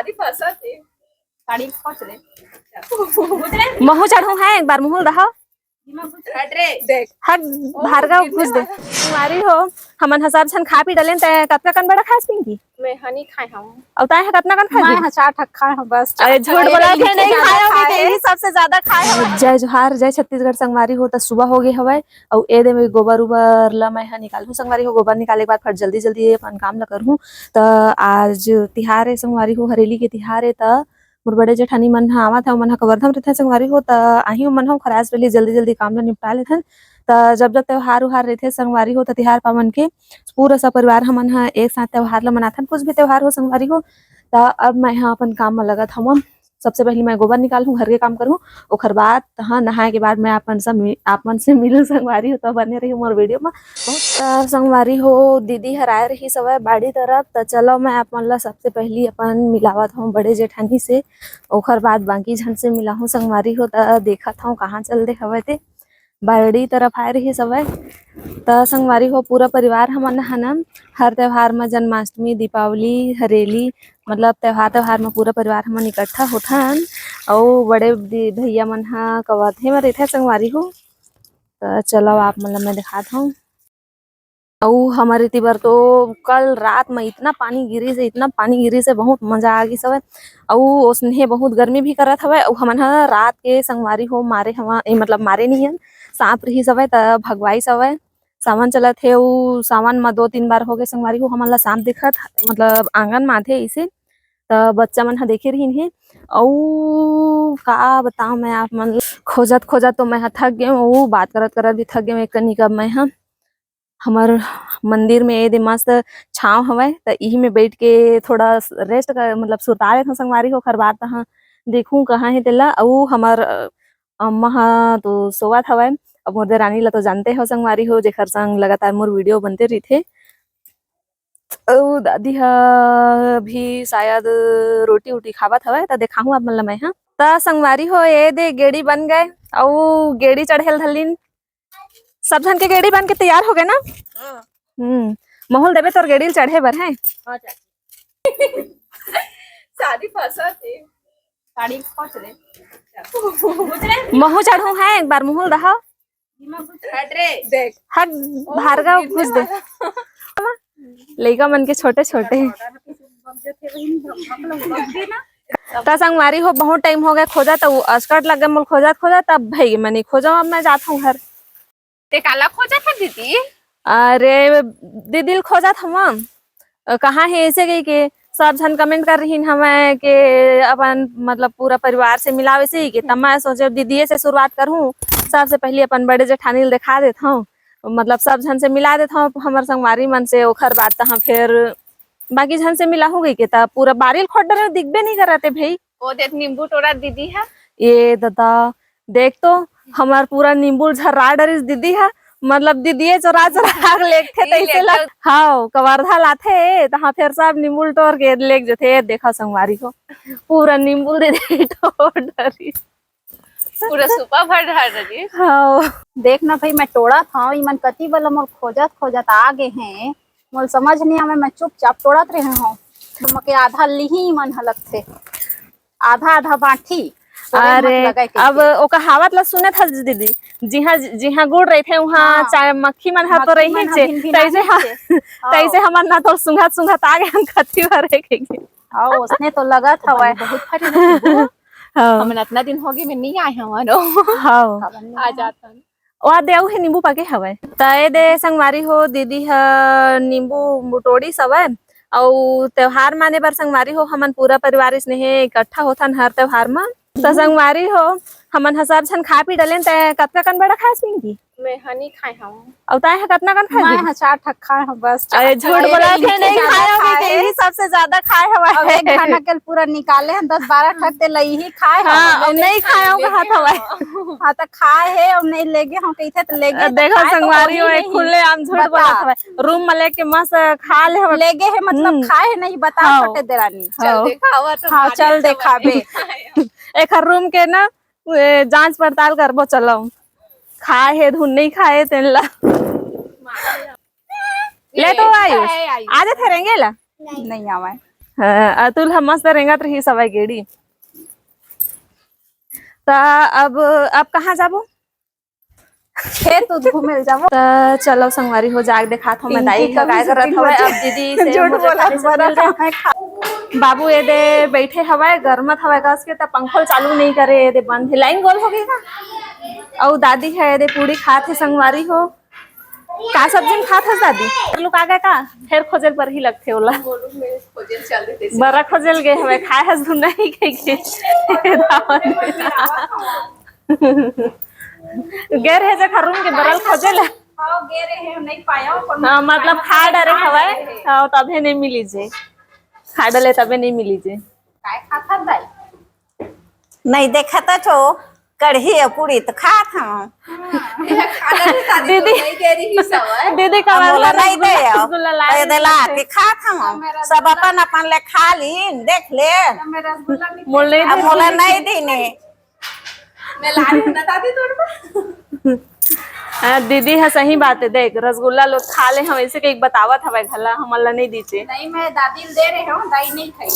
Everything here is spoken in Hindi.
शादी फंसा थी साड़ी फंस रे महू चढ़ू है एक बार मुहुल रहा हट रे देख हट भार्गव घुस दे तुम्हारी हो हमन हसाब छन खा पी डलेन ते कतना कन बड़ा खास पिंगी मैं हनी खाए हूं और ताए कतना कन खाए मैं चार ठक खाए हूं बस अरे झूठ बोला थे नहीं खाए होगे यही सबसे ज्यादा खाए हो जय जोहार जय छत्तीसगढ़ संगवारी हो त सुबह हो गए हवे और ए दे में गोबर उबर ला मैं निकालू संगवारी हो गोबर निकाले के बाद फट जल्दी जल्दी अपन काम ला करहूं त आज तिहार है संगवारी हो हरेली के तिहार है त मोर बड़े जेठानी मन ह आवत है मन ह कवर्धम रहथे संगवारी हो त आही मन हो खरास रही जल्दी जल्दी काम ला निपटा लेथन त जब त्योहार उहार रहथे संगवारी हो त तिहार पावन के पूरा सा परिवार हमन ह एक साथ त्योहार ला मनाथन कुछ भी त्योहार हो संगवारी हो त अब मैं यहाँ अपन काम में लगत हूँ सबसे पहले मैं गोबर निकालूं घर के काम करूं ओखर बाद हाँ नहाए के बाद मैं आपन से मिलूं संगवारी हो तो बने रही मोर वीडियो में बहुत संगवारी हो दीदी हराए रही सवय बाड़ी तरफ तो चलो मैं अपन ला सबसे पहली अपन मिलावत हूँ बड़े जेठानी से ओखर बाद बाकी झन से मिलाहूं संगवारी हो तो देखत हूँ कहाँ चल दे हवे ते बाड़ी तरफ आए रही सवय त संगवारी हो पूरा परिवार हमन हन हर त्योहार में जन्माष्टमी दीपावली हरेली मतलब त्योहार में पूरा परिवार हमन इकट्ठा होथन और बड़े भैया मन ह कवर्धे में रहथे संगवारी हो तो चलो आप मतलब मैं दिखात हूँ और हमारे तिबर तो कल रात में इतना पानी गिरी से बहुत मजा आ गई सवय और उसने बहुत गर्मी भी करत हवे और हमन ह रात के संगवारी हो मारे हवा मतलब मारे नहीं हन सांप रही सवय त भगवाई सवय सावन चलत हे उ सावन में 2-3 बार हो गए संगवारी हो हमन ला सांप दिखत मतलब आंगन माथे इसे त बच्चा मन ह देखे रही है और का बताऊं मैं आप मन खोजत तो मैं थक गए वो बात करत भी थक गए एक कनी कब मैं हमार मंदिर में ए दे मस्त छाव हवय त इही में बैठ के थोड़ा रेस्ट कर मतलब सुता लेथन संगवारी हो खर बात तहाँ देखूं कहाँ है तेला और हमार अम्मा ह तो सोवत हवय अब मोर रानी ला तो जानते हो संगवारी हो जेखर संग लगातार मोर वीडियो बनते रहिथे दादी ह भी शायद रोटी उटी खावत हवे त देखाहू आप मन ला मैं त संगवारी हो ए दे गेड़ी बन गए और गेड़ी चढ़ेल धलिन सब झन के गेड़ी बन के तैयार हो गए ना महल देवे तोर गेड़ी चढ़े बर है शादी फंसा थी साड़ी फंस रे महू चढ़ू है एक बार मुहुल रहा हट रे देख हट भार्गव घुस दे लइका मन के छोटे त संगवारी हो बहुत टाइम हो गया खोजा तो अस्कट लग गए मोल खोजा तब भाई मैंने खोजा अब मैं जाता हूँ घर ते काला खोजा था दीदी अरे दीदी खोजा था कहाँ है ऐसे गई के सब जन कमेंट कर रही हमें के अपन मतलब पूरा परिवार से मिलावे से के तब मैं सोचे दीदी से शुरुआत करूँ सबसे पहले अपन बड़े जेठानी दिखा देता हूँ मतलब सब जन से मिला देता हूँ हमार संगवारी मन से ओखर बात तहाँ फिर बाकी जन से मिला हो गई के तब पूरा बारिल खोट डरे दिखबे नहीं करते भाई वो देख नींबू टोरा दीदी है ये दादा देख तो हमार पूरा नींबू झर्रा डरिस दीदी है मतलब दीदी चोरा लेके तैसे लग हाँ कवर्धा लाथे तहाँ फिर सब नींबू टोर के लेक जथे देखा संगवारी को पूरा नींबू दे दे टोर डरी पूरा सुपा भर रही हाँ देखना भाई मैं टोड़ा था मन कति वाला मोल खोजत आ गए हैं मोल समझ नहीं आवे मैं चुपचाप टोड़त रहे हूँ मके आधा लिही मन हलक थे आधा बाठी अरे अब ओ कहावत ला सुने था दीदी जी हाँ गुड़ रहे थे वहाँ चाहे मक्खी मन हा तो रही तैसे हमन ना तो सुंघत आ गए हम कति भरे के हां उसने तो लगा था बहुत फटे हमन इतना दिन हो गए मैं नहीं आए हमारो हां आ जाता ओ देव है नींबू पाके हवे तय दे संगवारी हो दीदी ह नींबू मुटोड़ी सवय और त्योहार माने बर संगवारी हो हमन पूरा परिवार स्नेह इकट्ठा होथन हर त्योहार में तो संगवारी हो हमन सब झन खा पी डलेन ते कतना कन बड़ा खास पिंगी मैं हनी खाए हूं और ताए कतना कन खाए मैं चार ठक खाए हूं बस अरे झूठ बोला थे नहीं खाए होगे यही सबसे ज्यादा खाए हवा अब एक खाना कल पूरा निकाले हैं 10-12 ठक ते लई ही खाए हां नहीं खाए होगा हाथ हवा हां त खाए है और नहीं लेगे हम कइथे त लेगे देखो संगवारी हो एक खुले आम झूठ बोला हवा रूम में लेके मस्त खा ले लेगे है मतलब खाए नहीं बता फटे देरानी चल दिखावा तो हां चल दिखाबे एक रूम के ना जांच पड़ताल करबो चलो खाए है धुन नहीं खाए तेला ले तो आयुष आज थे रहेंगे ला नहीं आवे अतुल हम मस्त रेंगत रही सवाई गेड़ी। तो अब कहाँ जाबो? खेत उत घूमे जाबो। तो चलो संगवारी हो जाग दिखात हो मैं दाई का काय करत हवे। अब दीदी से झूठ मुझे बोला खाने से मिल रहा। बाबू ये दे बैठे हवाए गरमत हवाए कस के त पंखो चालू नहीं करे ये दे बंद है। लाइन गोल हो गई ना। और दादी है ये दे पूरी खात है संगवारी हो। का सब्जी खात है दादी? लोग आ गए का फिर खोजल पर ही लगथे ओला। बरा खोजल गए हवे खाए हस धुन नहीं के गैर है जे खरून के बरल खोजल। हां गे रहे हैं नहीं पाया हां मतलब खा डरे हवाए हां तबे नहीं मिली जे। खा डले तबे नहीं मिली जे। काय खाता दाई नहीं देखा था तो कढ़ी और पूरी तो खा था दीदी दीदी का बोला नहीं दे रसगुल्ला लाए दे ला के खा था सब अपन अपन ले खा ली देख ले मेरा रसगुल्ला मोल नहीं अब बोला नहीं देने मैं ला रही हूं ना दादी तोड़ दीदी है सही बात है। देख रसगुल्ला लोग खा ले हम ऐसे कहीं बतावत हवे घला हमला नहीं दीचे। नहीं मैं दादी दे रहे हूं दाई नहीं खाई।